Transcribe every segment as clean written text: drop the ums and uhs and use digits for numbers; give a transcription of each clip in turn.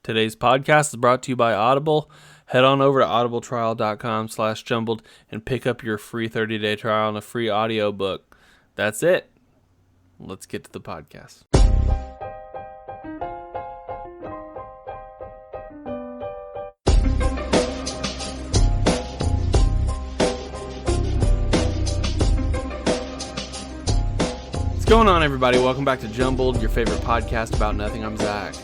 Today's podcast is brought to you by Audible. Head on over to audibletrial.com/jumbled and pick up your free 30-day trial and a free audiobook. That's it. Let's get to the podcast. What's going on, everybody? Welcome back to Jumbled, your favorite podcast about nothing. I'm Zach.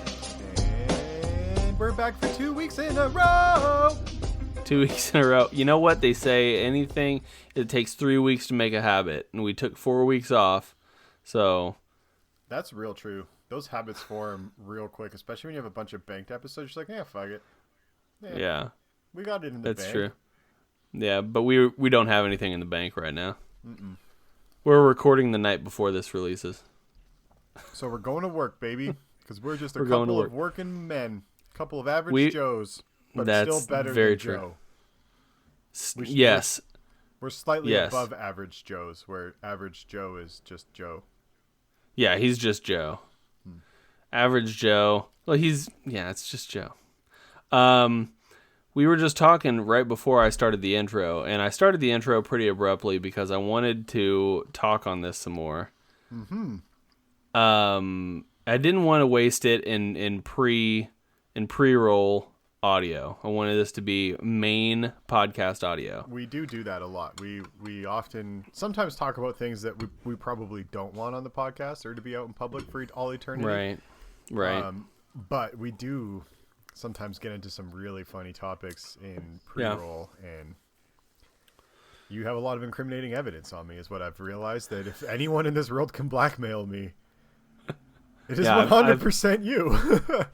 We're back for 2 weeks in a row. 2 weeks in a row. You know what? They say anything, it takes 3 weeks to make a habit. And we took 4 weeks off. So. That's real true. Those habits form real quick, especially when you have a bunch of banked episodes. You're like, yeah, fuck it. Yeah. We got it in the bank. That's true. Yeah, but we don't have anything in the bank right now. Mm-mm. We're recording the night before this releases. So we're going to work, baby. Because we're just a couple of working men. Couple of average Joes, but still better very than true. Joe. Yes. We're slightly above average Joes, where average Joe is just Joe. Yeah, he's just Joe. Average Joe. Well, it's just Joe. We were just talking right before I started the intro, and I started the intro pretty abruptly because I wanted to talk on this some more. Mm-hmm. I didn't want to waste it in pre-roll audio. I wanted this to be main podcast audio. We do that a lot. We often sometimes talk about things that we probably don't want on the podcast or to be out in public for all eternity. Right. But we do sometimes get into some really funny topics in pre-roll, and you have a lot of incriminating evidence on me is what I've realized, that if anyone in this world can blackmail me, it is 100% you.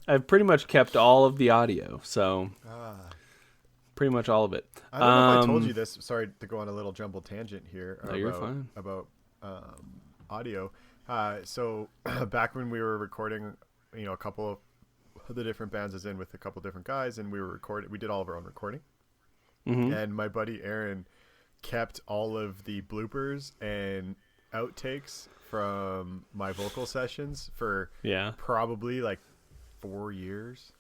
I've pretty much kept all of the audio, so pretty much all of it. I don't know if I told you this. Sorry to go on a little jumbled tangent here. No, you're fine. About audio. So back when we were recording, a couple of the different bands is in with a couple of different guys, and we did all of our own recording. Mm-hmm. And my buddy Aaron kept all of the bloopers and outtakes from my vocal sessions for probably like 4 years.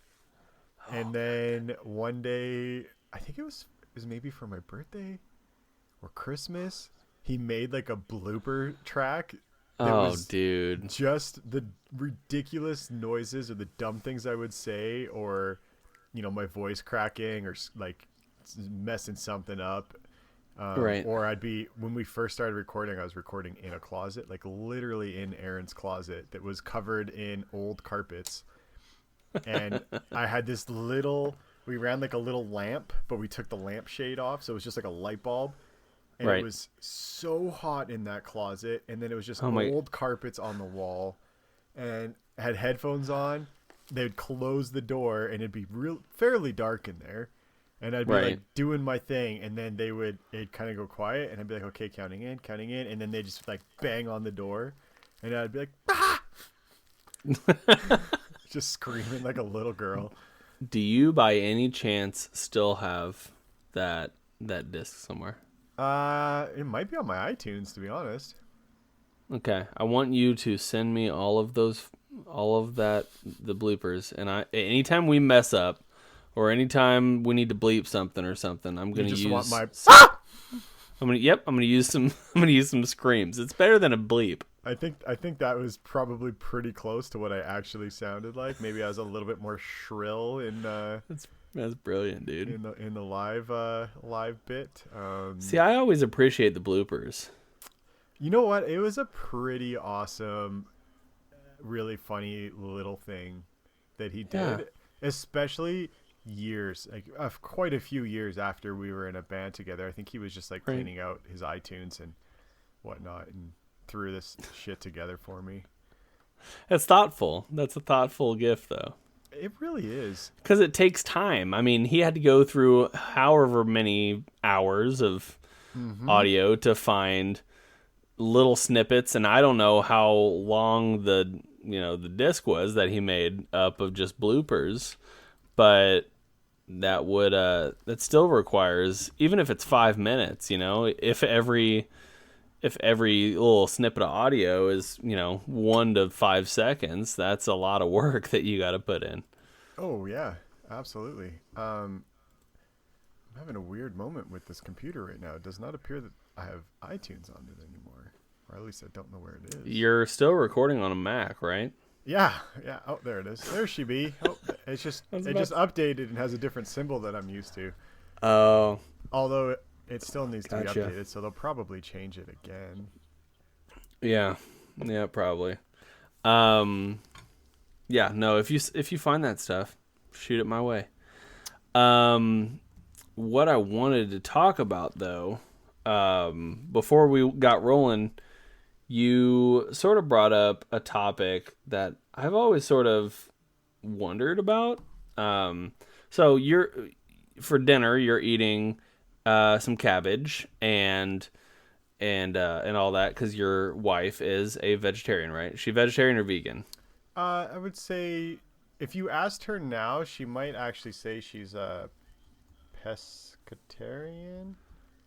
And then one day, I think it was maybe for my birthday or Christmas, he made like a blooper track that was dude, just the ridiculous noises or the dumb things I would say, or my voice cracking or like messing something up. Right. Or when we first started recording, I was recording in a closet, like literally in Aaron's closet that was covered in old carpets. And I had we ran like a little lamp, but we took the lampshade off. So it was just like a light bulb. And It was so hot in that closet. And then it was just old carpets on the wall, and I had headphones on. They'd close the door and it'd be fairly dark in there. And I'd be like doing my thing, and then it'd kind of go quiet, and I'd be like, okay, counting in, and then they just like bang on the door, and I'd be like, ah! Just screaming like a little girl. Do you by any chance still have that disc somewhere? It might be on my iTunes, to be honest. Okay, I want you to send me all of the bloopers, and anytime we mess up, or anytime we need to bleep something or something, I'm gonna use. Want my... I'm gonna use some. I'm gonna use some screams. It's better than a bleep. I think that was probably pretty close to what I actually sounded like. Maybe I was a little bit more shrill in. That's brilliant, dude. In the live bit. See, I always appreciate the bloopers. You know what? It was a pretty awesome, really funny little thing that he did, especially quite a few years after we were in a band together. I think he was just like cleaning out his iTunes and whatnot and threw this shit together for me. That's thoughtful. That's a thoughtful gift, though. It really is. Because it takes time. I mean, he had to go through however many hours of audio to find little snippets, and I don't know how long the disc was that he made up of just bloopers, but that still requires, even if it's 5 minutes, if every little snippet of audio is 1 to 5 seconds, that's a lot of work that you got to put in. Oh yeah, absolutely. I'm having a weird moment with this computer right now. It does not appear that I have iTunes on it anymore, or at least I don't know where it is. You're still recording on a Mac, right? Yeah, yeah. Oh, there it is. There she be. Oh, I was it about just to... updated and has a different symbol that I'm used to. Oh, Although it still needs to be gotcha. updated, so they'll probably change it again. Yeah, yeah, probably. Um, yeah, no. If you find that stuff, shoot it my way. Um, what I wanted to talk about though, before we got rolling, you sort of brought up a topic that I've always sort of wondered about. So you're for dinner, you're eating some cabbage and all that because your wife is a vegetarian, right? Is she vegetarian or vegan? I would say if you asked her now, she might actually say she's a pescatarian.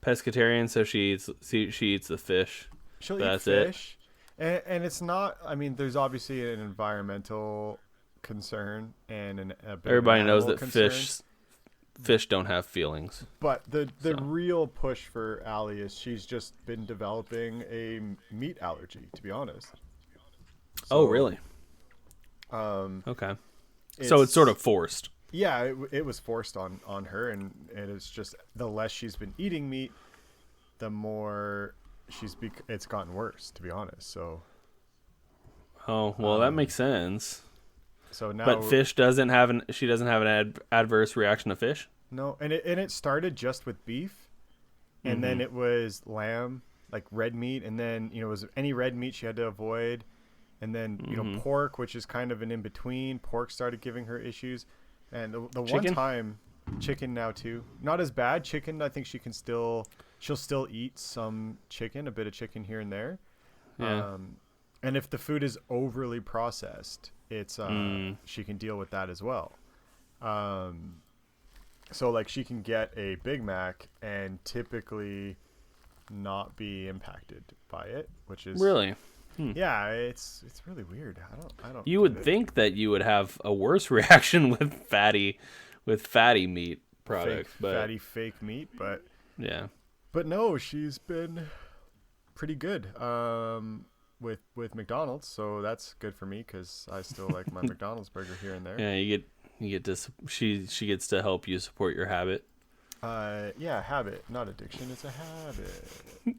Pescatarian, so she eats the fish. She'll eat That's it. fish, and it's not. I mean, there's obviously an environmental concern and a bit of an Everybody knows animal that concern. fish don't have feelings. But the So, real push for Allie is she's just been developing a meat allergy. To be honest, oh so really? um, Okay. So it's sort it's of forced. yeah, it was forced on her, and it's just the less she's been eating meat, the more it's gotten worse. To be honest, Oh well, that um, makes sense. so But now fish doesn't have an she doesn't have an adverse reaction to fish. no, and it started just with beef, and then Mm-hmm. it was lamb, like red meat, and then it was any red meat she had to avoid, and then Mm-hmm. pork, which is kind of an in between. Pork started giving her issues, and the one Chicken. time, chicken now too, not as bad. Chicken, I think she'll still eat some chicken, a bit of chicken here and there, Yeah. um, and if the food is overly processed, it's Mm. she can deal with that as well. Um, so like she can get a Big Mac and typically not be impacted by it, which is Really? yeah, it's really weird. I don't You get would it. think that you would have a worse reaction with fatty meat Fake products, but fatty fake meat, yeah. but no, she's been pretty good with McDonald's, so that's good for me because I still like my McDonald's burger here and there. Yeah, you get to she gets to help you support your habit. Yeah, habit, not addiction. It's a habit.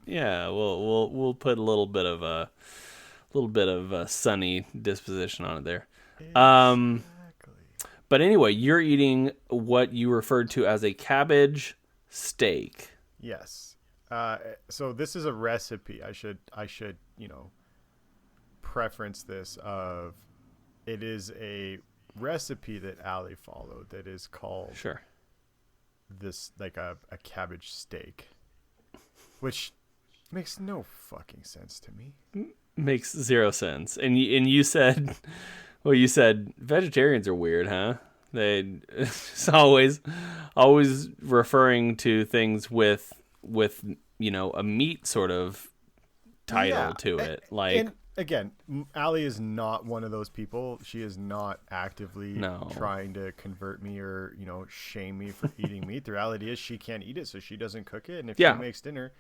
Yeah, we'll put a little bit of a sunny disposition on it there. Um, Exactly. but anyway, you're eating what you referred to as a cabbage steak. Yes. So this is a recipe. I should preference this of it is a recipe that Allie followed that is called Sure. this like a cabbage steak, which makes no fucking sense to me. Makes zero sense. And you said, well, you said vegetarians are weird, huh? They it's always referring to things with a meat sort of title Yeah, to it. and Like, again, Allie is not one of those people. She is not actively no. trying to convert me or shame me for eating meat. The reality is she can't eat it, so she doesn't cook it. And if she Yeah. makes dinner,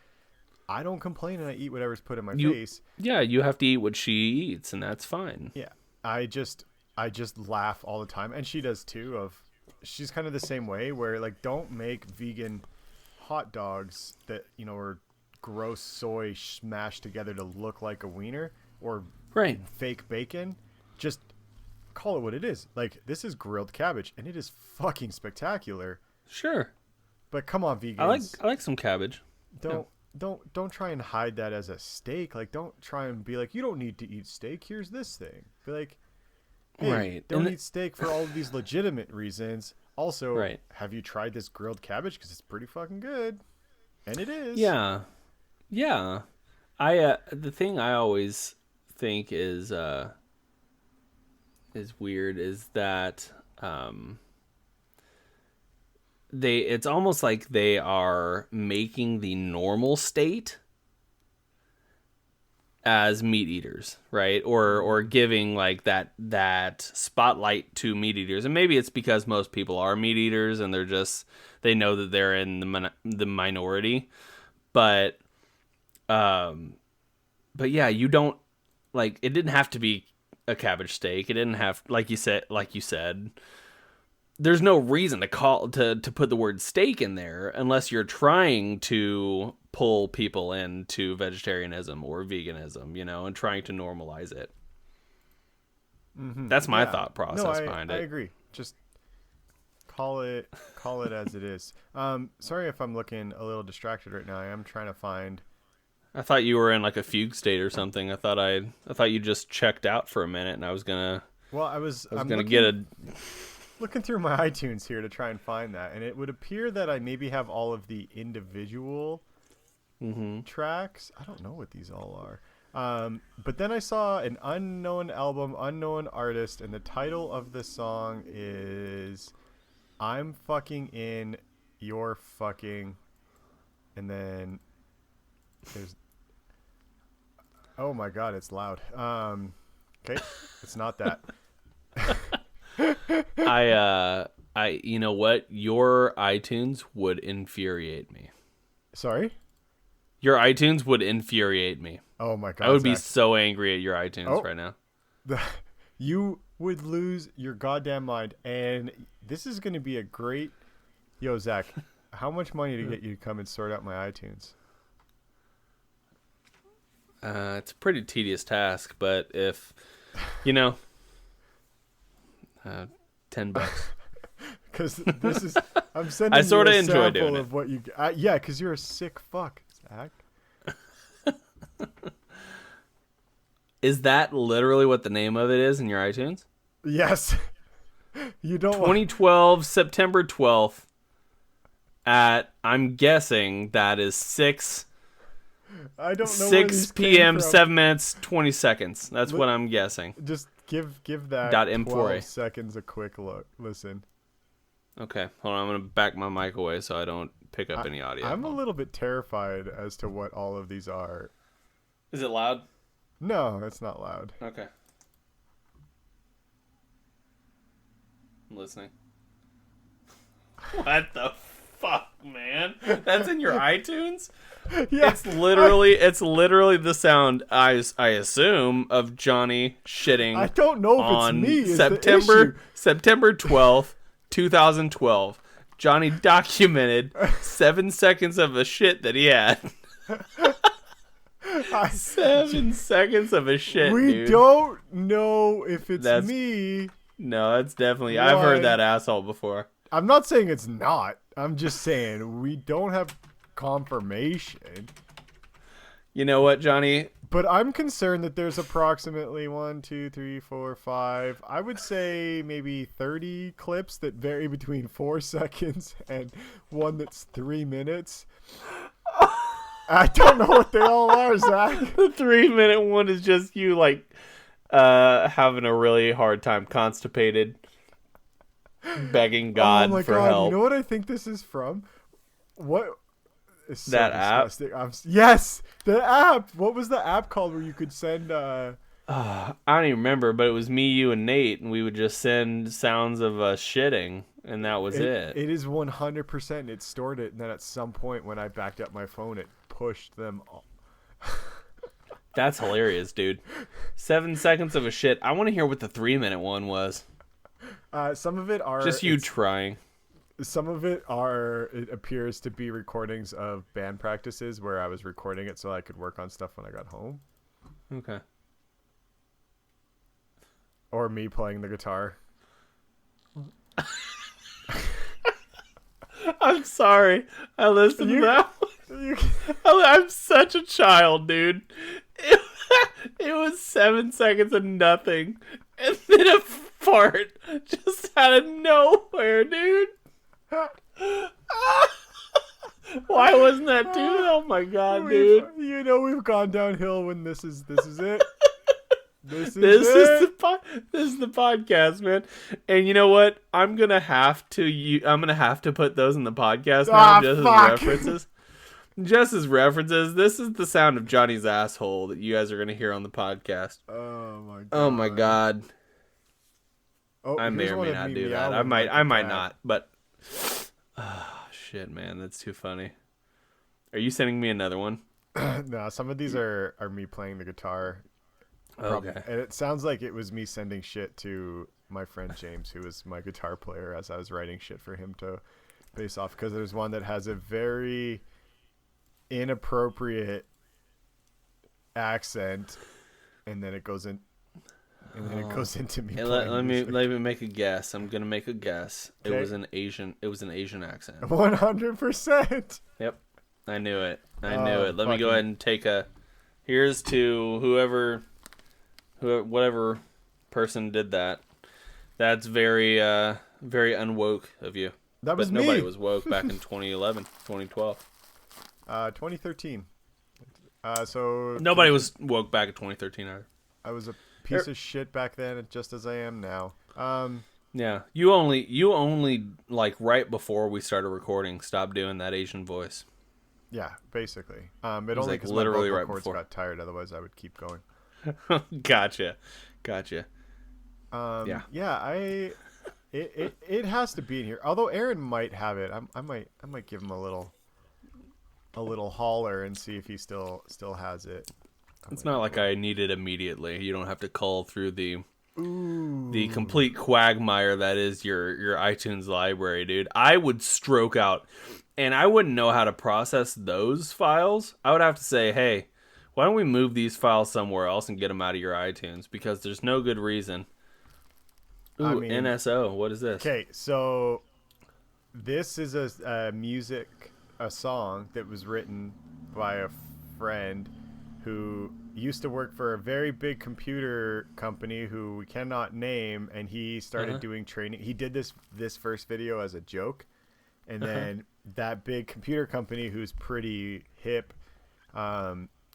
I don't complain and I eat whatever's put in my You face. yeah, you have to eat what she eats and that's fine. Yeah, I just laugh all the time, and she does too. She's kind of the same way where like don't make vegan hot dogs that are gross soy smashed together to look like a wiener or Right. fake bacon. Just call it what it is. Like this is grilled cabbage, and it is fucking spectacular. Sure. But come on, I like vegans, I like some cabbage. Yeah. don't try and hide that as a steak. Like don't try and be like you don't need to eat steak. Here's this thing. Be like, hey, Right. don't eat steak for all of these legitimate reasons. Also, Right. have you tried this grilled cabbage? Because it's pretty fucking good, and it is. Yeah. Yeah. I the thing I always think is weird is that it's almost like they are making the normal state as meat eaters, right? Or giving like that spotlight to meat eaters. And maybe it's because most people are meat eaters and they know that they're in the minority. But yeah, you don't like it didn't have to be a cabbage steak. It didn't have like you said. There's no reason to put the word steak in there unless you're trying to pull people into vegetarianism or veganism, and trying to normalize it. Mm-hmm. That's my thought process behind it. I agree. Just call it as it is. Sorry if I'm looking a little distracted right now. I am trying to find. I thought you were in like a fugue state or something. I thought you just checked out for a minute, and I was gonna. Well, I'm gonna get a. Looking through my iTunes here to try and find that, and it would appear that I maybe have all of the individual tracks. I don't know what these all are. But then I saw an unknown album, unknown artist, and the title of the song is I'm Fucking In, You're Fucking, and then there's... Oh my god, it's loud. Okay, it's not that. You know what? Your iTunes would infuriate me. Sorry? Your iTunes would infuriate me. Oh my god. I would be so angry at your iTunes right now. You would lose your goddamn mind. And this is going to be a great... Yo, Zach, how much money to get you to come and sort out my iTunes? It's a pretty tedious task, but if, $10. Because this is... I'm sending I sort of you a enjoy sample doing of it. what you... yeah, because you're a sick fuck, Zach. Is that literally what the name of it is in your iTunes? Yes. You don't 2012, September 12th at, I'm guessing that is 6 I don't know 6 p.m., 7 minutes, 20 seconds. That's what I'm guessing. Just give that .m4a. 12 seconds a quick look. Listen. Okay, hold on. I'm going to back my mic away so I don't pick up any audio. I'm a little bit terrified as to what all of these are. Is it loud? No, it's not loud. Okay. I'm listening. What the fuck, man? That's in your iTunes? Yeah. It's literally the sound I assume of Jonny shitting. I don't know if it's me. September 12th, 2012. Jonny documented 7 seconds of a shit that he had. 7 seconds of a shit. We don't know if it's me. No, that's definitely. I've heard that asshole before. I'm not saying it's not. I'm just saying we don't have confirmation. You know what, Jonny? But I'm concerned that there's approximately 1, 2, 3, 4, 5. I would say maybe 30 clips that vary between 4 seconds and one that's 3 minutes. I don't know what they all are, Zach. The 3-minute one is just you having a really hard time, constipated, begging God for help. You know what I think this is from? What? It's so that disgusting. App? Yes, the app. What was the app called where you could send... I don't even remember, but it was me, you, and Nate, and we would just send sounds of shitting, and that was it. It is 100%. It stored it, and then at some point when I backed up my phone, it pushed them all. That's hilarious, dude. 7 seconds of a shit. I want to hear what the 3-minute one was. Some of it are... Just you trying. Some of it appears to be recordings of band practices where I was recording it so I could work on stuff when I got home. Okay. Or me playing the guitar. I'm sorry. I listened to that one. I'm such a child, dude. It was 7 seconds of nothing. And then a fart just out of nowhere, dude. Why wasn't that, dude? Oh my god, dude. We've gone downhill when this is it. This is the podcast, man. And you know what? I'm gonna have to put those in the podcast now just as references. Just as references, this is the sound of Johnny's asshole that you guys are going to hear on the podcast. Oh my god. Oh my god. Oh, I may or may not do that. I might not, but oh, shit, man, that's too funny. Are you sending me another one? No, some of these are me playing the guitar. Okay. And it sounds like it was me sending shit to my friend James, who was my guitar player, as I was writing shit for him to base off. Because there's one that has a very inappropriate accent, and then it goes in, and then it goes into me. Hey, let me make a guess. I'm gonna make a guess. Okay. It was an Asian accent. 100%. Yep, I knew it. Let me go ahead and take a. Here's to whatever person did that. That's very unwoke of you. That was me. Nobody me. was woke back in 2011, 2012. 2013. So Nobody was woke back in 2013 either. I was a piece of shit back then, just as I am now. Yeah, you only like right before we started recording stopped doing that Asian voice. Yeah, basically. It was only like because literally my right vocal cords before. got tired. Otherwise, I would keep going. Gotcha. Yeah. It has to be in here. Although Aaron might have it, I might give him a little holler and see if he still has it. It's not like I need it immediately. You don't have to cull through the complete quagmire that is your iTunes library, dude. I would stroke out, and I wouldn't know how to process those files. I would have to say, hey, why don't we move these files somewhere else and get them out of your iTunes? Because there's no good reason. Ooh, I mean, NSO. What is this? Okay, so this is a song that was written by a friend who used to work for a very big computer company who we cannot name, and he started doing training. He did this first video as a joke, and then that big computer company, who's pretty hip,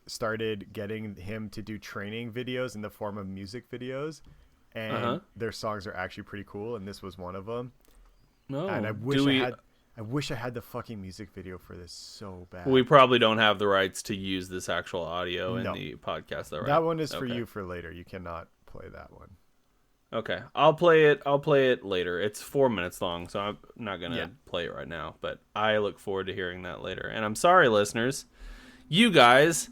started getting him to do training videos in the form of music videos, and their songs are actually pretty cool, and this was one of them. No, and I wish I had the fucking music video for this so bad. We probably don't have the rights to use this actual audio in the podcast, though, right? That one is for you for later. You cannot play that one. Okay, I'll play it later. It's 4 minutes long, so I'm not gonna play it right now. But I look forward to hearing that later. And I'm sorry, listeners, you guys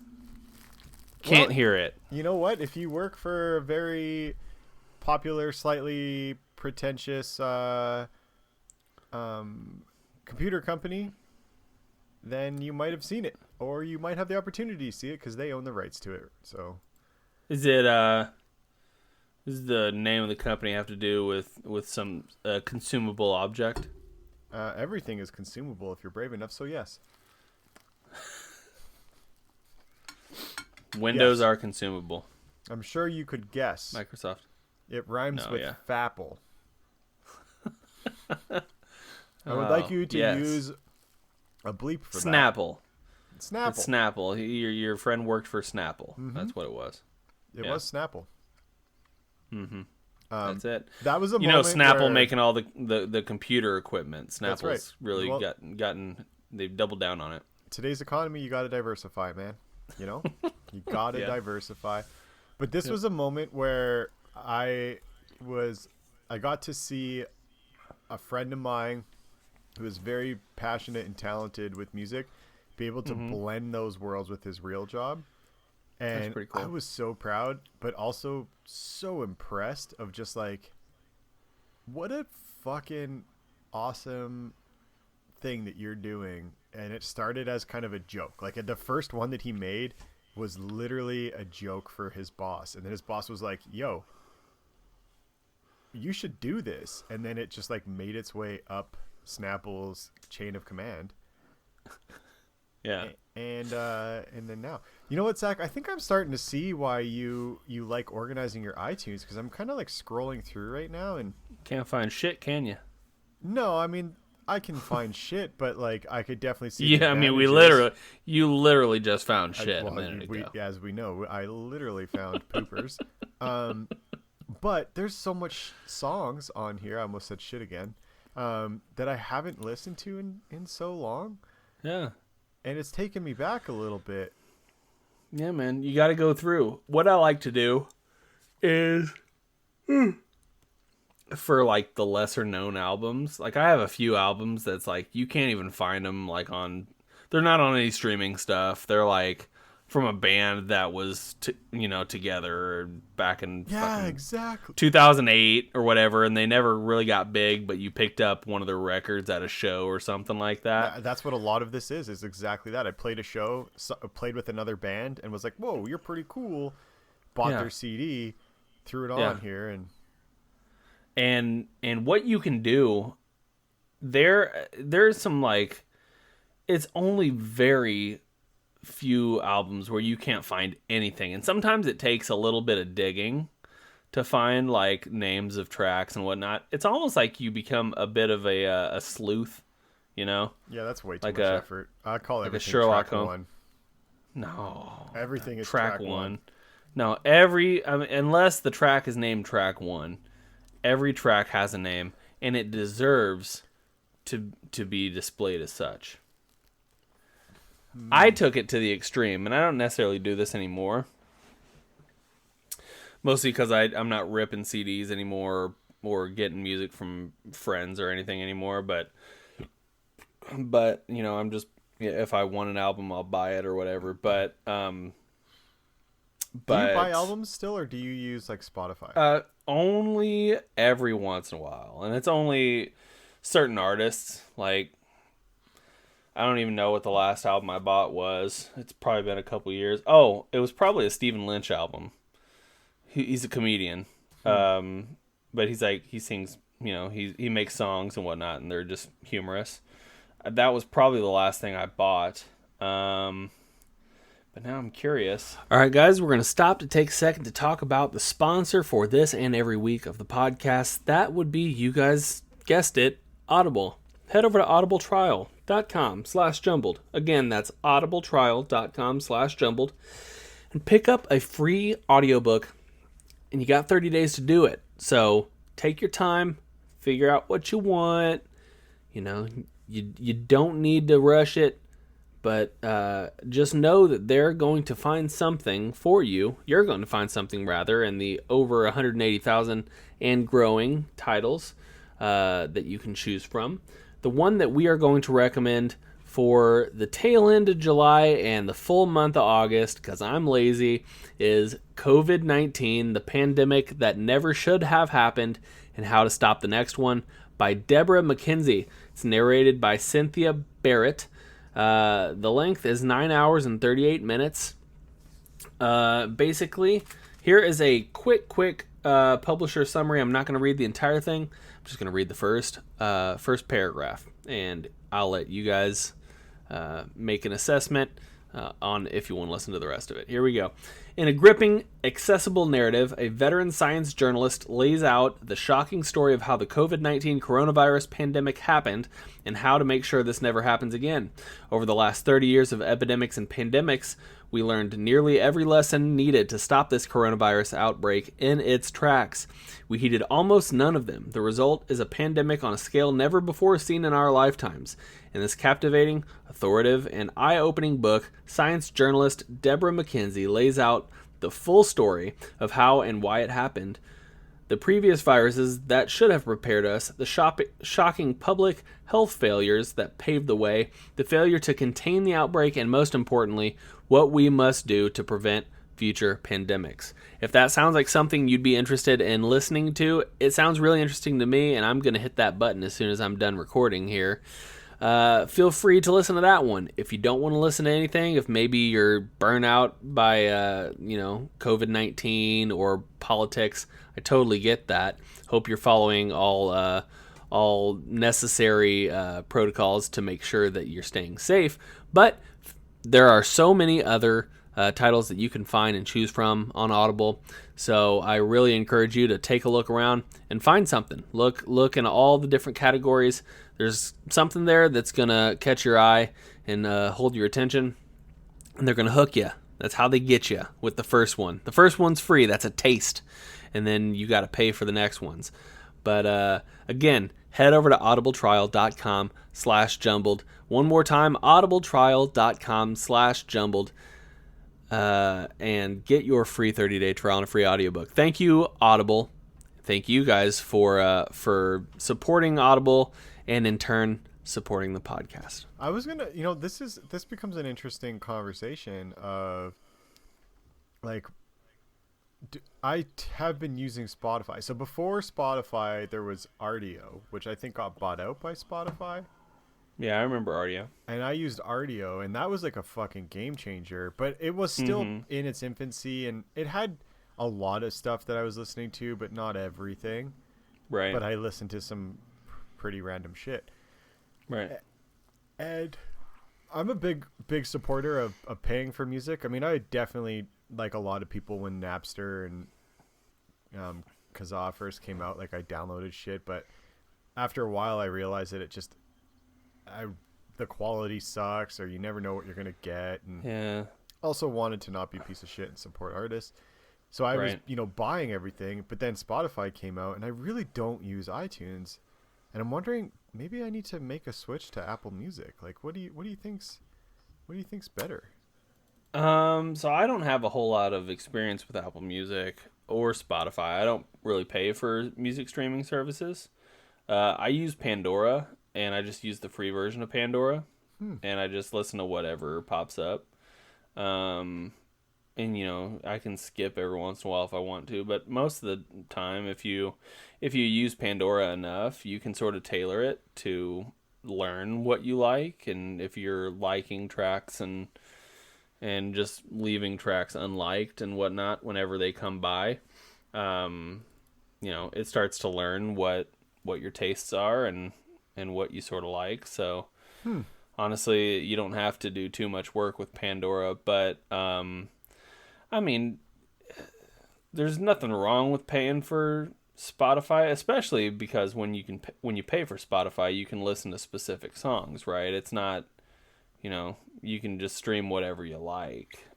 can't hear it. You know what? If you work for a very popular, slightly pretentious computer company, then you might have seen it, or you might have the opportunity to see it because they own the rights to it. So, is it does the name of the company have to do with some consumable object? Everything is consumable if you're brave enough. So yes. Windows are consumable. I'm sure you could guess. Microsoft. It rhymes with Fapple. I would like you to use a bleep for Snapple. that. Snapple. It's Snapple. Your friend worked for Snapple. Mm-hmm. That's what it was. It was Snapple. Mm-hmm. That's it. That was a moment Snapple where... making all the computer equipment. Snapple's really gotten they've doubled down on it. Today's economy, you got to diversify, man. You know, you got to diversify. But this was a moment where I got to see a friend of mine who is very passionate and talented with music be able to blend those worlds with his real job. And that's pretty cool. I was so proud, but also so impressed of just like, what a fucking awesome thing that you're doing. And it started as kind of a joke. Like the first one that he made was literally a joke for his boss. And then his boss was like, yo, you should do this. And then it just like made its way up Snapple's chain of command. Yeah. And then now, you know what, Zach? I think I'm starting to see why you like organizing your iTunes, because I'm kind of like scrolling through right now and can't find shit, can you? No, I mean I can find shit, but like I could definitely see. Yeah, I mean you literally just found shit a minute ago. As we know, I literally found poopers. But there's so much songs on here. I almost said shit again. That I haven't listened to in so long. Yeah. and it's taken me back a little bit. Yeah, man, you got to go through. What I like to do is for like the lesser known albums. Like I have a few albums that's like you can't even find them like on. They're not on any streaming stuff. They're like from a band that was together back in Exactly 2008 or whatever, and they never really got big. But you picked up one of their records at a show or something like that. That's what a lot of this is exactly that. I played a show, played with another band, and was like, "Whoa, you're pretty cool." Bought their CD, threw it on here, and what you can do there's some like it's only very few albums where you can't find anything, and sometimes it takes a little bit of digging to find like names of tracks and whatnot. It's almost like you become a bit of a sleuth, Yeah, that's way too like much effort. I call everything like a Sherlock track Holmes. one. No, Everything is track one. No, unless the track is named track one, every track has a name, and it deserves to be displayed as such. I took it to the extreme, and I don't necessarily do this anymore. Mostly because I'm not ripping CDs anymore or getting music from friends or anything anymore. But I'm just, if I want an album, I'll buy it or whatever. But do you buy albums still, or do you use like Spotify? Only every once in a while, and it's only certain artists. Like I don't even know what the last album I bought was. It's probably been a couple years. Oh, it was probably a Stephen Lynch album. He's a comedian, but he sings. He makes songs and whatnot, and they're just humorous. That was probably the last thing I bought. But now I'm curious. All right, guys, we're going to stop to take a second to talk about the sponsor for this and every week of the podcast. That would be, you guys guessed it, Audible. Head over to audibletrial.com/jumbled. Again, that's audibletrial.com/jumbled. And pick up a free audiobook. And you got 30 days to do it. So take your time, figure out what you want. You don't need to rush it. But just know that they're going to find something for you. You're going to find something, rather, in the over 180,000 and growing titles that you can choose from. The one that we are going to recommend for the tail end of July and the full month of August, because I'm lazy, is COVID-19, the pandemic that never should have happened, and how to stop the next one, by Deborah McKenzie. It's narrated by Cynthia Barrett. The length is 9 hours and 38 minutes. Basically, here is a quick publisher summary. I'm not going to read the entire thing. I'm just going to read the first paragraph, and I'll let you guys make an assessment on if you want to listen to the rest of it. Here we go. In a gripping, accessible narrative, a veteran science journalist lays out the shocking story of how the COVID-19 coronavirus pandemic happened and how to make sure this never happens again. Over the last 30 years of epidemics and pandemics, we learned nearly every lesson needed to stop this coronavirus outbreak in its tracks. We heeded almost none of them. The result is a pandemic on a scale never before seen in our lifetimes. In this captivating, authoritative, and eye-opening book, science journalist Deborah McKenzie lays out the full story of how and why it happened, the previous viruses that should have prepared us, the shocking public health failures that paved the way, the failure to contain the outbreak, and most importantly, what we must do to prevent future pandemics. If that sounds like something you'd be interested in listening to, it sounds really interesting to me, and I'm going to hit that button as soon as I'm done recording here. Feel free to listen to that one. If you don't want to listen to anything, if maybe you're burnt out by COVID-19 or politics, I totally get that. Hope you're following all necessary protocols to make sure that you're staying safe. But there are so many other titles that you can find and choose from on Audible. So I really encourage you to take a look around and find something. Look in all the different categories. There's something there that's going to catch your eye and hold your attention, and they're going to hook you. That's how they get you with the first one. The first one's free. That's a taste, and then you got to pay for the next ones. But again, head over to audibletrial.com/jumbled. One more time, audibletrial.com/jumbled. And get your free 30-day trial and a free audiobook. Thank you, Audible. Thank you guys for supporting Audible and in turn supporting the podcast. I was gonna, this becomes an interesting conversation of like, have been using Spotify. So before Spotify, there was Rdio, which I think got bought out by Spotify. Yeah, I remember Rdio. And I used Rdio, and that was like a fucking game changer. But it was still in its infancy, and it had a lot of stuff that I was listening to, but not everything. Right. But I listened to some pretty random shit. Right. And I'm a big supporter of paying for music. I mean, I definitely, like a lot of people, when Napster and Kazaa first came out, like I downloaded shit. But after a while, I realized that the quality sucks, or you never know what you're gonna get, and Yeah. also wanted to not be a piece of shit and support artists. So I was, buying everything, but then Spotify came out, and I really don't use iTunes, and I'm wondering maybe I need to make a switch to Apple Music. Like, what do you think's better? So I don't have a whole lot of experience with Apple Music or Spotify. I don't really pay for music streaming services. I use Pandora, and I just use the free version of Pandora, and I just listen to whatever pops up. And I can skip every once in a while if I want to, but most of the time, if you use Pandora enough, you can sort of tailor it to learn what you like, and if you're liking tracks and just leaving tracks unliked and whatnot whenever they come by, it starts to learn what your tastes are and what you sort of like. So honestly, you don't have to do too much work with Pandora, but I mean, there's nothing wrong with paying for Spotify, especially because when you pay for Spotify, you can listen to specific songs, right? It's not, you can just stream whatever you like.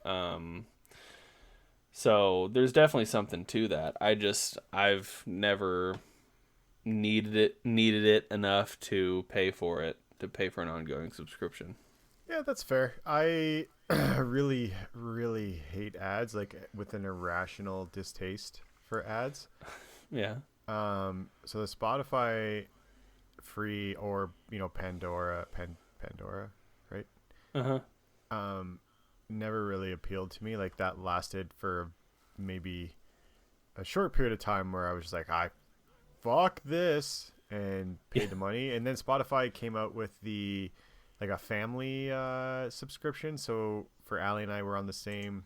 So there's definitely something to that. I've never needed it enough to pay for an ongoing subscription. Yeah, that's fair. I really, really hate ads, like with an irrational distaste for ads. Yeah. So the Spotify free, or Pandora, right? Never really appealed to me. Like, that lasted for maybe a short period of time where I was just like, fuck this, and paid the money. And then Spotify came out with a family subscription. So for Allie and I, were on the same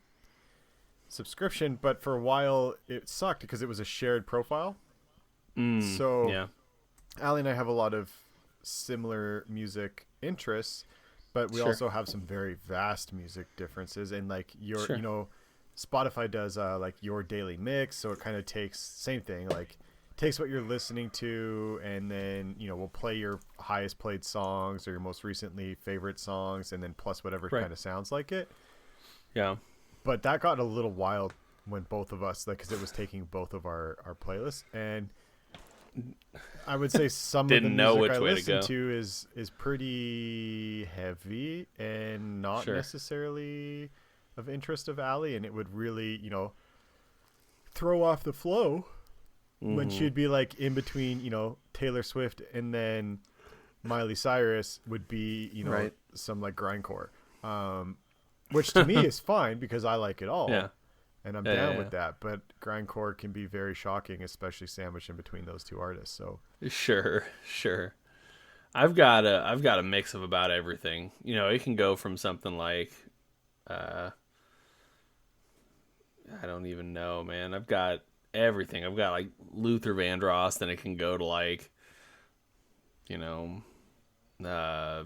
subscription, but for a while it sucked because it was a shared profile. So yeah, Allie and I have a lot of similar music interests, but we also have some very vast music differences. And like Spotify does like your daily mix, so it kind of takes what you're listening to, and then we'll play your highest played songs or your most recently favorite songs, and then plus whatever kind of sounds like it. Yeah. But that got a little wild when both of us, because it was taking both of our playlists, and I would say some of the music I listen to is pretty heavy and not necessarily of interest of Allie, and it would really throw off the flow when she'd be like in between Taylor Swift and then Miley Cyrus would be some like grindcore, which to me is fine because I like it all. Yeah. And I'm down with that, but grindcore can be very shocking, especially sandwiched in between those two artists. So sure. I've got a mix of about everything. It can go from something like, I don't even know, man. I've got everything. I've got like Luther Vandross, then it can go to like, I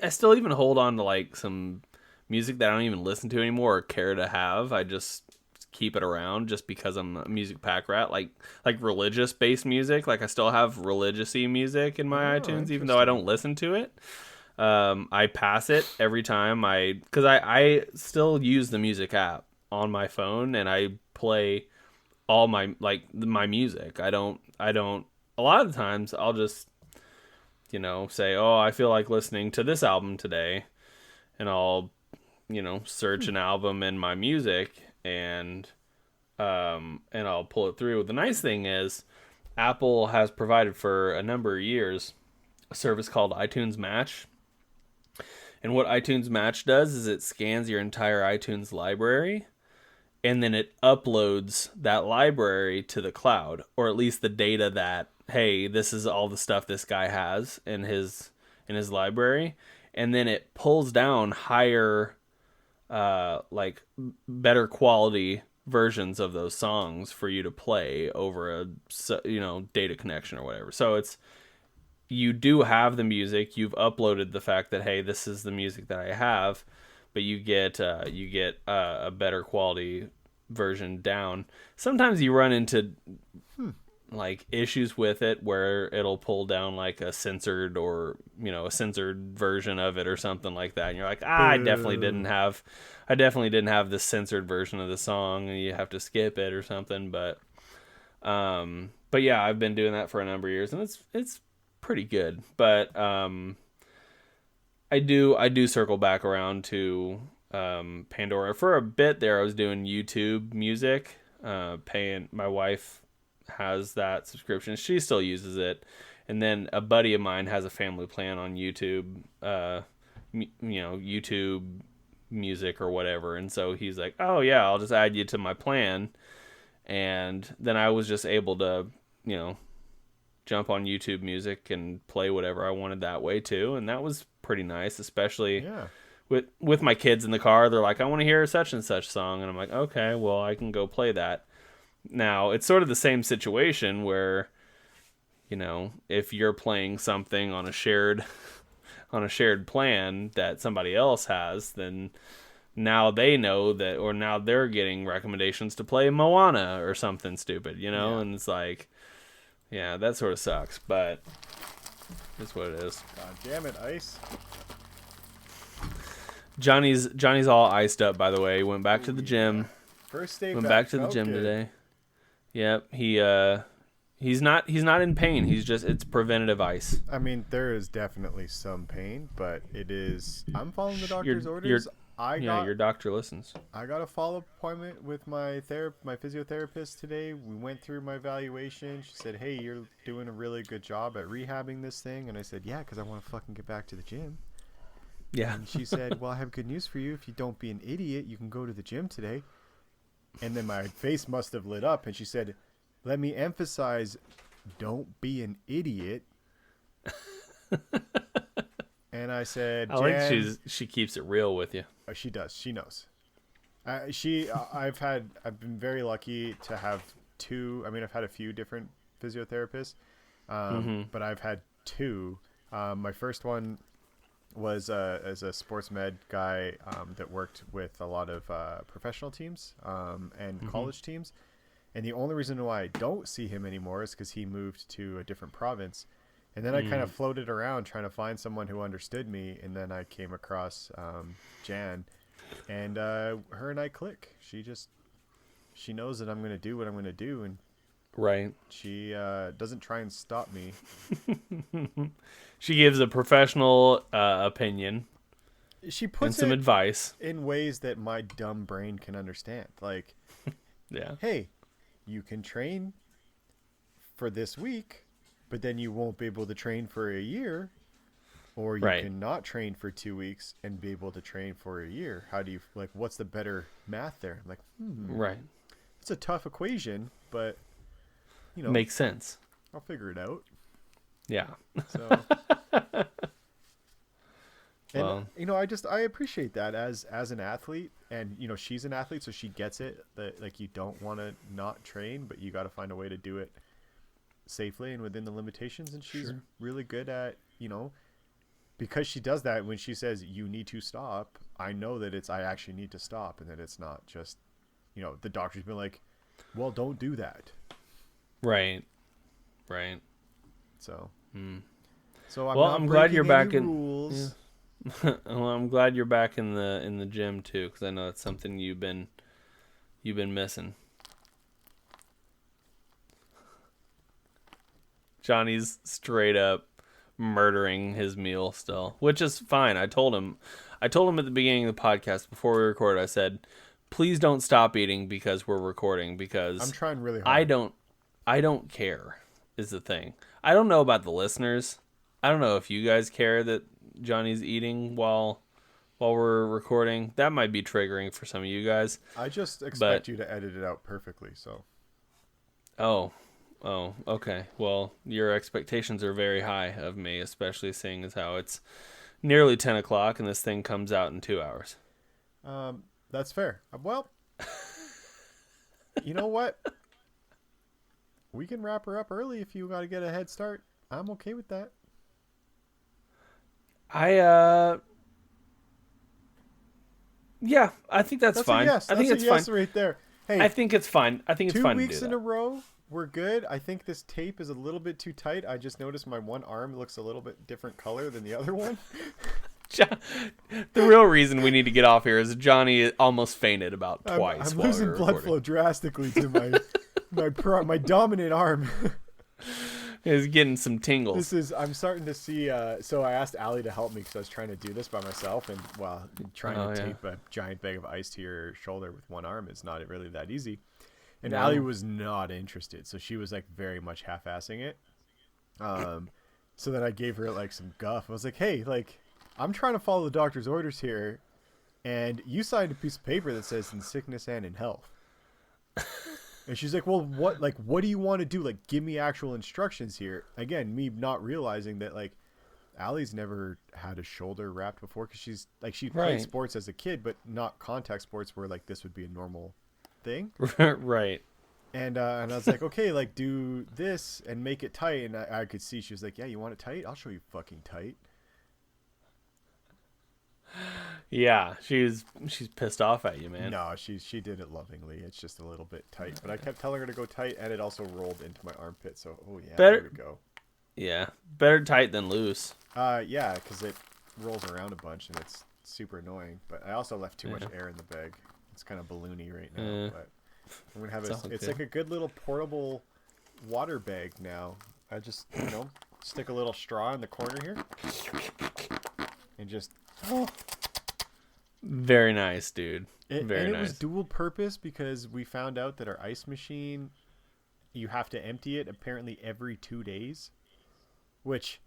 still even hold on to like some music that I don't even listen to anymore or care to have. I just keep it around just because I'm a music pack rat. Like religious based music. Like I still have religious-y music in my iTunes, even though I don't listen to it. I pass it every time because I still use the music app on my phone, and I play all my music. I don't a lot of the times I'll just, say, oh, I feel like listening to this album today, and I'll, search an album in my music, and I'll pull it through. The nice thing is Apple has provided for a number of years a service called iTunes Match. And what iTunes Match does is it scans your entire iTunes library, and then it uploads that library to the cloud, or at least the data that, hey, this is all the stuff this guy has in his library, and then it pulls down higher, like better quality versions of those songs for you to play over a data connection or whatever. So you do have the music. You've uploaded the fact that, hey, this is the music that I have, but you get a better quality version down. Sometimes you run into like issues with it where it'll pull down like a censored version of it or something like that, and you're like, I definitely didn't have this censored version of the song, and you have to skip it or something. But yeah, I've been doing that for a number of years, and it's pretty good. But I do circle back around to Pandora. For a bit there, I was doing YouTube Music, paying. My wife has that subscription. She still uses it. And then a buddy of mine has a family plan on YouTube, YouTube Music or whatever. And so he's like, oh yeah, I'll just add you to my plan. And then I was just able to, jump on YouTube Music and play whatever I wanted that way too. And that was pretty nice, especially with my kids in the car. They're like, I want to hear such and such song. And I'm like, okay, well, I can go play that. Now, it's sort of the same situation where, if you're playing something on a shared plan that somebody else has, then now they know that, or now they're getting recommendations to play Moana or something stupid, and it's like, yeah, that sort of sucks, but that's what it is. God damn it, Ice. Johnny's all iced up, by the way. He went back to the gym. First day went back to the gym today. Yep, he's not in pain. It's preventative ice. I mean, there is definitely some pain, but it is. I'm following the doctor's orders. Your doctor listens. I got a follow-up appointment with my physiotherapist today. We went through my evaluation. She said, "Hey, you're doing a really good job at rehabbing this thing," and I said, "Yeah, because I want to fucking get back to the gym." Yeah. And she said, "Well, I have good news for you. If you don't be an idiot, you can go to the gym today." And then my face must have lit up, and she said, "Let me emphasize, don't be an idiot." And I said, I like she keeps it real with you. Oh, she does. She knows. I've been very lucky to have two. I mean, I've had a few different physiotherapists, but I've had two. My first one was as a sports med guy that worked with a lot of professional teams and college teams. And the only reason why I don't see him anymore is because he moved to a different province. And then I kind of floated around trying to find someone who understood me. And then I came across Jan, and her and I click. She knows that I'm going to do what I'm going to do. And right. She doesn't try and stop me. She gives a professional opinion. She puts some advice in ways that my dumb brain can understand. Like, yeah, hey, you can train for this week, but then you won't be able to train for a year, or you can not train for 2 weeks and be able to train for a year. How do you what's the better math there? I'm like, right. It's a tough equation, but makes sense. I'll figure it out. Yeah. So, and I appreciate that as an athlete, and she's an athlete, so she gets it that you don't want to not train, but you got to find a way to do it safely and within the limitations. And she's really good at because she does that. When she says you need to stop, I know that I actually need to stop, and that it's not just the doctor's been like, well, don't do that. Right. So I'm glad you're back in rules. Yeah. Well, I'm glad you're back in the gym too, because I know it's something you've been missing. Johnny's straight up murdering his meal still, which is fine. I told him at the beginning of the podcast before we recorded, I said, please don't stop eating because we're recording, because I'm trying really hard. I don't care is the thing. I don't know about the listeners. I don't know if you guys care that Johnny's eating while we're recording. That might be triggering for some of you guys. I just expect you to edit it out perfectly, so. Oh, okay. Well, your expectations are very high of me, especially seeing as how it's nearly 10 o'clock and this thing comes out in 2 hours. That's fair. Well, you know what? We can wrap her up early if you got to get a head start. I'm okay with that. Yeah, I think that's fine. Yes. I think that's it's a yes fine. right there. Hey, I think it's fine. I think it's fine to do 2 weeks in a row, we're good. I think this tape is a little bit too tight. I just noticed my one arm looks a little bit different color than the other one. The real reason we need to get off here is Johnny almost fainted about twice. I'm while losing we were blood recording. flow drastically to my dominant arm. He's getting some tingles. I'm starting to see. So I asked Allie to help me because I was trying to do this by myself, and trying to tape a giant bag of ice to your shoulder with one arm is not really that easy. And Allie was not interested, so she was like very much half-assing it. So then I gave her like some guff. I was like, "Hey, like, I'm trying to follow the doctor's orders here, and you signed a piece of paper that says in sickness and in health." And she's like, "Well, what do you want to do? Like, give me actual instructions here." Again, me not realizing that like Allie's never had a shoulder wrapped before because she's like she played sports as a kid, but not contact sports where like this would be a normal thing. Right. And I was like, okay, like do this and make it tight. And I could see she was like, "Yeah, you want it tight? I'll show you fucking tight." Yeah, she's pissed off at you, man. No, she did it lovingly. It's just a little bit tight, but I kept telling her to go tight, and it also rolled into my armpit. So, there we go. Yeah, better tight than loose. Yeah, because it rolls around a bunch and it's super annoying. But I also left too much air in the bag. It's kind of balloony right now. But I'm gonna have it's like a good little portable water bag now. I just stick a little straw in the corner here and just. Very nice, dude. It was dual purpose because we found out that our ice machine, you have to empty it apparently every 2 days, which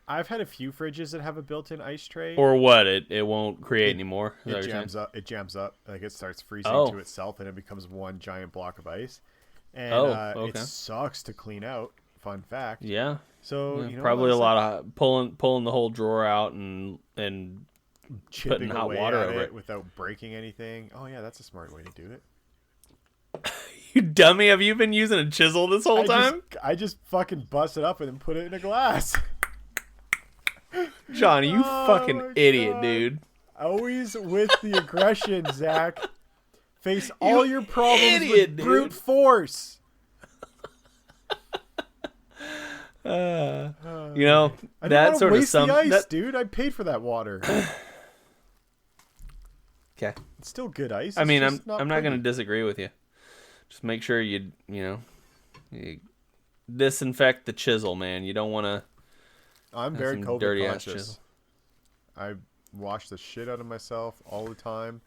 I've had a few fridges that have a built-in ice tray. Or what? It won't create anymore. It jams up. It jams up. Like it starts freezing to itself, and it becomes one giant block of ice. And it sucks to clean out. Fun fact. Yeah. So probably a lot of pulling the whole drawer out and chipping putting hot water over it without breaking anything. Oh yeah, that's a smart way to do it. You dummy! Have you been using a chisel this whole time? I just fucking bust it up and then put it in a glass. Johnny, you fucking idiot, dude. Always with the aggression, Zach. Face all your problems with brute force. That sort of the ice, dude. I paid for that water. Okay, it's still good ice. I mean, I'm not going to disagree with you. Just make sure you disinfect the chisel, man. You don't want to. I'm very COVID dirty conscious. I wash the shit out of myself all the time.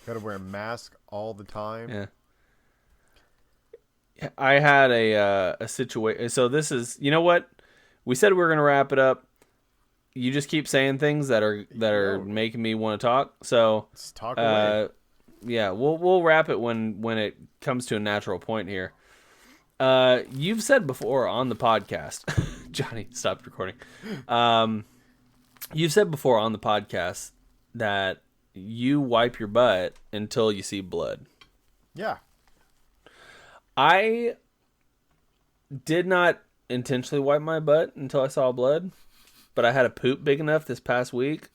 Got to wear a mask all the time. Yeah. I had a situation. So this is, you know what? We said we were going to wrap it up. You just keep saying things that are making me want to talk. So let's talk away. Yeah, we'll wrap it when it comes to a natural point here. You've said before on the podcast, Johnny stopped recording. You've said before on the podcast that you wipe your butt until you see blood. Yeah. I did not intentionally wipe my butt until I saw blood, but I had a poop big enough this past week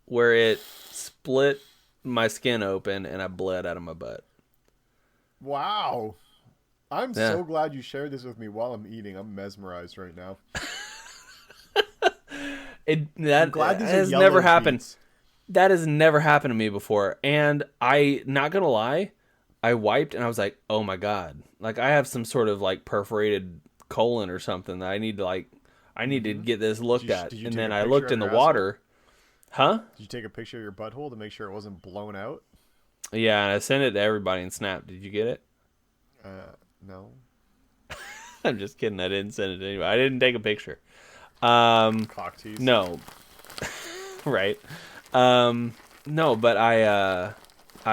where it split my skin open and I bled out of my butt. Wow. I'm so glad you shared this with me while I'm eating. I'm mesmerized right now. That has never happened. That has never happened to me before. And not gonna lie, I wiped and I was like, oh my God. Like I have some sort of like perforated colon or something. I need to get this looked at. Did you And take then a I picture looked of in the your asshole? water. Huh? Did you take a picture of your butthole to make sure it wasn't blown out? Yeah, and I sent it to everybody in Snap. Did you get it? No. I'm just kidding. I didn't send it to anybody. I didn't take a picture. Cock tease. No. Right. No, but I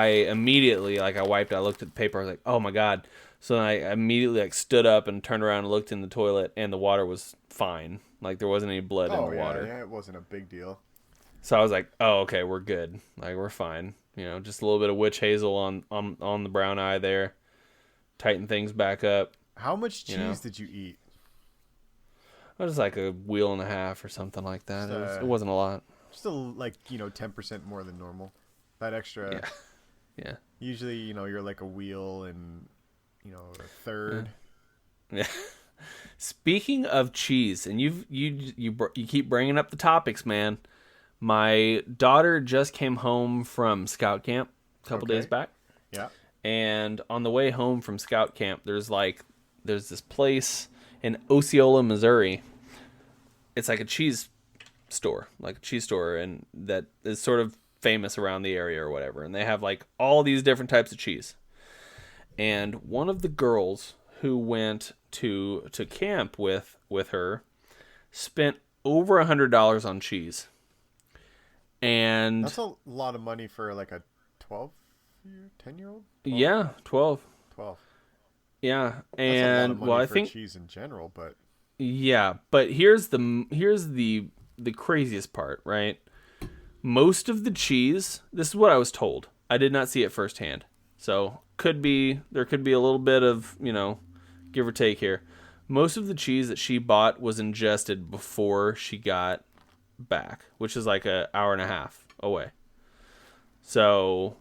immediately, like, I wiped, I looked at the paper, I was like, oh my God. So I immediately, like, stood up and turned around and looked in the toilet, and the water was fine. Like, there wasn't any blood in the water. Yeah, it wasn't a big deal. So I was like, oh, okay, we're good. Like, we're fine. You know, just a little bit of witch hazel on the brown eye there. Tighten things back up. How much cheese did you eat? It was like a wheel and a half or something like that. It wasn't a lot. Still, like, 10% more than normal. That extra. Yeah. Usually, you're like a wheel and, a third. Yeah. Speaking of cheese, and you keep bringing up the topics, man. My daughter just came home from scout camp a couple days back. Yeah. And on the way home from scout camp, there's this place in Osceola, Missouri. It's like a cheese store, and that is sort of famous around the area or whatever. And they have like all these different types of cheese. And one of the girls who went to camp with her spent over $100 on cheese. And that's a lot of money for like a 10-year-old? Yeah, 12. 12. Yeah, and and that's a lot of money I for think cheese in general, but yeah, but here's the craziest part, right? Most of the cheese, this is what I was told. I did not see it firsthand. So, there could be a little bit of, give or take here. Most of the cheese that she bought was ingested before she got back, which is like an hour and a half away. So,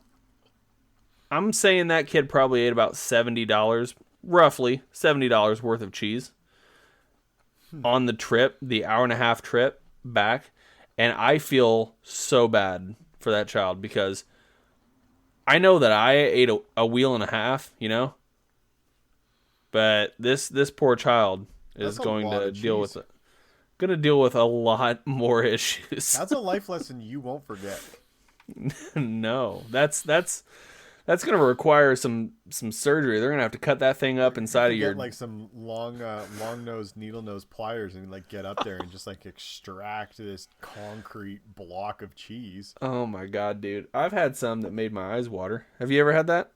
I'm saying that kid probably ate about $70, roughly $70 worth of cheese on the trip, the hour and a half trip back. And I feel so bad for that child because I know that I ate a wheel and a half, but this poor child is going to deal with it. Going to deal with a lot more issues. That's a life lesson you won't forget. No, that's going to require some surgery. They're going to have to cut that thing up inside of your... Get like some long nose, needle nose pliers and like get up there and just like extract this concrete block of cheese. Oh my God, dude. I've had some that made my eyes water. Have you ever had that?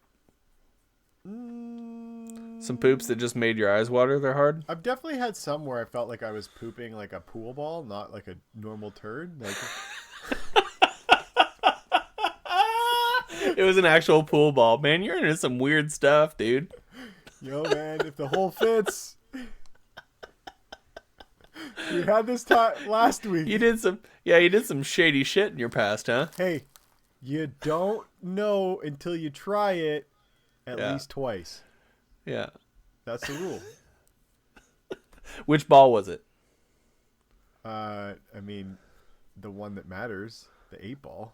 Some poops that just made your eyes water? They're hard? I've definitely had some where I felt like I was pooping like a pool ball, not like a normal turd. Like... It was an actual pool ball. Man, you're into some weird stuff, dude. Yo, man, if the hole fits. You had this last week. You did some shady shit in your past, huh? Hey, you don't know until you try it at least twice. Yeah. That's the rule. Which ball was it? I mean, the one that matters, the 8-ball.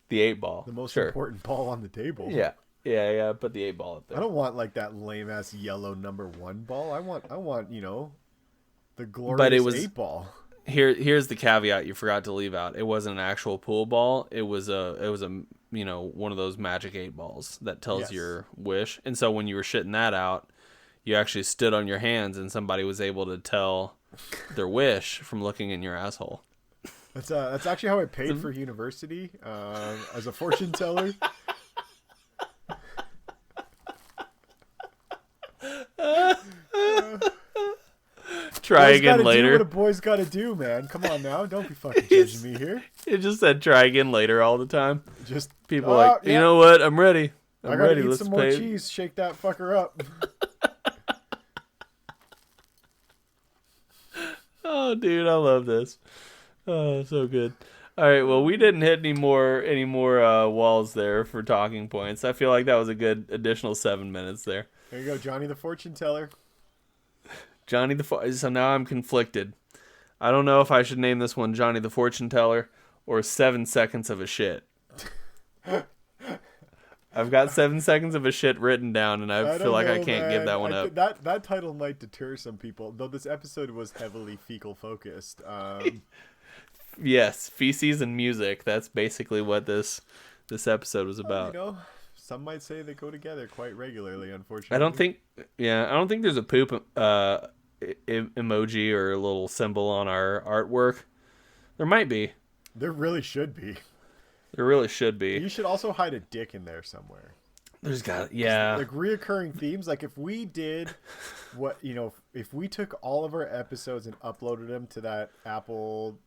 The 8-ball. The most important ball on the table. Yeah. Yeah, put the 8-ball up there. I don't want like that lame ass yellow number 1 ball. I want, the glorious 8-ball. Here's the caveat you forgot to leave out. It wasn't an actual pool ball. It was a one of those magic 8 balls that tells your wish. And so when you were shitting that out, you actually stood on your hands and somebody was able to tell their wish from looking in your asshole. That's actually how I paid for university as a fortune teller. Try again later. Do what a boy's got to do, man. Come on now, don't be fucking judging me here. It just said try again later all the time. Just people you know what? I'm ready. I gotta eat some more cheese. Shake that fucker up. Oh, dude, I love this. Oh, so good. All right, well, we didn't hit any more walls there for talking points. I feel like that was a good additional 7 minutes there. There you go, Johnny the fortune teller. So now I'm conflicted. I don't know if I should name this one Johnny the fortune teller or 7 seconds of a shit. I've got 7 seconds of a shit written down, and I feel like I can't give that one up. That title might deter some people, though this episode was heavily fecal focused. Yes, feces and music. That's basically what this episode was about. Some might say they go together quite regularly, unfortunately. I don't think there's a poop emoji or a little symbol on our artwork. There might be. There really should be. There really should be. You should also hide a dick in there somewhere. There's got like reoccurring themes. Like if we did if we took all of our episodes and uploaded them to that Apple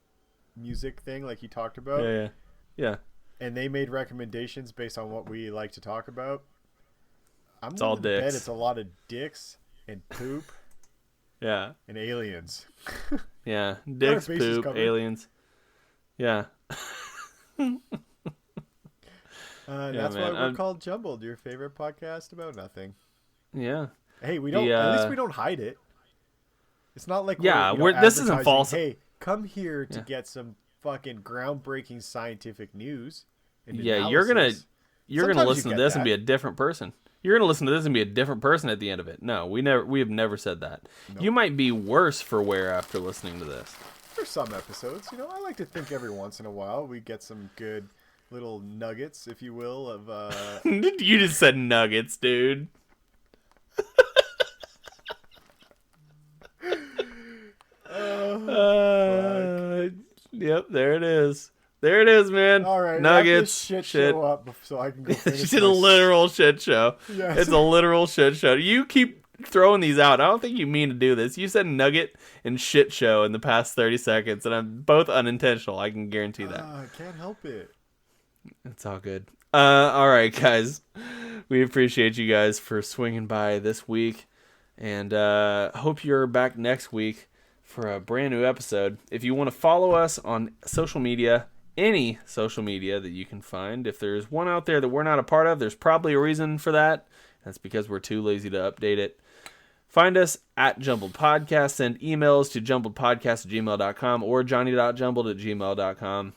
Music thing, like you talked about, yeah, and they made recommendations based on what we like to talk about. It's all dicks. Bet it's a lot of dicks and poop. Yeah. And aliens. Yeah, dicks, poop, covered. Aliens. Yeah. That's why we're called Jumbled, your favorite podcast about nothing. Yeah. Hey, we don't. At least we don't hide it. It's not like this isn't false. Hey, come here to get some fucking groundbreaking scientific news. Yeah, you're gonna listen to this and be a different person. You're gonna listen to this and be a different person at the end of it. No, we have never said that. Nope. You might be worse for wear after listening to this. For some episodes, I like to think every once in a while we get some good little nuggets, if you will, of You just said nuggets, dude. Yep, there it is. There it is, man. All right, nuggets. Shit. Show up so I can go finish. It's a literal shit show. Yes. It's a literal shit show. You keep throwing these out. I don't think you mean to do this. You said nugget and shit show in the past 30 seconds, and I'm both unintentional. I can guarantee that. I can't help it. It's all good. All right, guys. We appreciate you guys for swinging by this week, and hope you're back next week for a brand new episode. If you want to follow us on social media, any social media that you can find, if there's one out there that we're not a part of, there's probably a reason for that. That's because we're too lazy to update it. Find us at Jumbled Podcast. Send emails to jumbledpodcast@gmail.com or johnny.jumbled@gmail.com.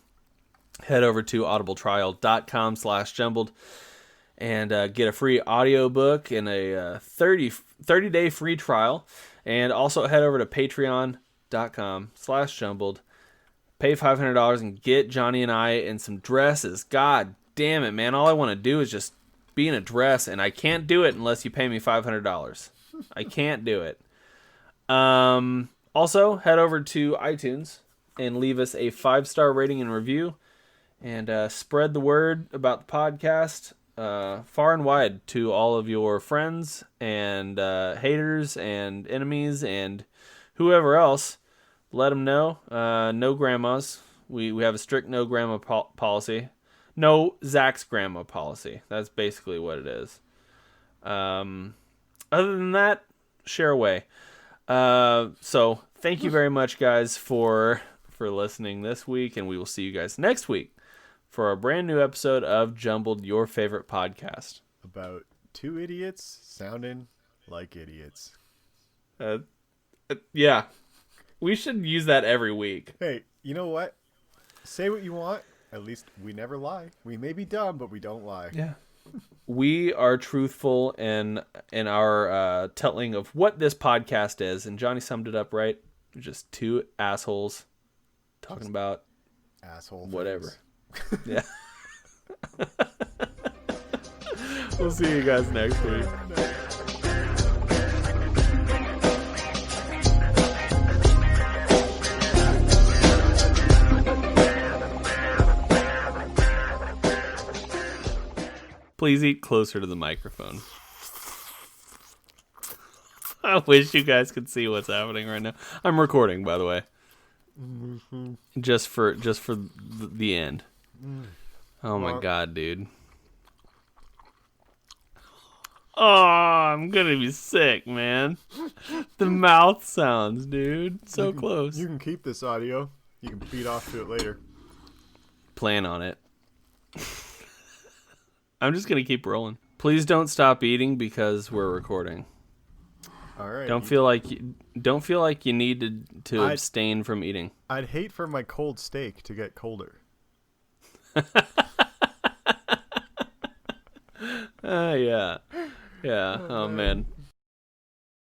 Head over to audibletrial.com/jumbled and get a free audiobook and a 30-day free trial. And also head over to patreon.com/jumbled. Pay $500 and get Johnny and I in some dresses. God damn it, man. All I want to do is just be in a dress, and I can't do it unless you pay me $500. I can't do it. Also, head over to iTunes and leave us a 5-star rating and review, and spread the word about the podcast far and wide to all of your friends and haters and enemies and whoever else. Let them know. No grandmas. We have a strict no grandma policy. No Zach's grandma policy. That's basically what it is. Other than that, share away. So thank you very much, guys, for listening this week, and we will see you guys next week for a brand new episode of Jumbled, your favorite podcast. About two idiots sounding like idiots. Yeah. We should use that every week. Hey, you know what? Say what you want. At least we never lie. We may be dumb, but we don't lie. Yeah. We are truthful in our telling of what this podcast is, and Johnny summed it up right. Just two assholes talking about asshole whatever. Yeah. We'll see you guys next week. Please eat closer to the microphone. I wish you guys could see what's happening right now. I'm recording, by the way. Mm-hmm. Just for the end. Oh my god, dude. Oh, I'm gonna be sick, man. The mouth sounds, dude. So close. You can keep this audio. You can beat off to it later. Plan on it. I'm just gonna keep rolling. Please don't stop eating because we're recording. All right. Don't feel like you need to abstain from eating. I'd hate for my cold steak to get colder. Yeah. Yeah. Oh, man.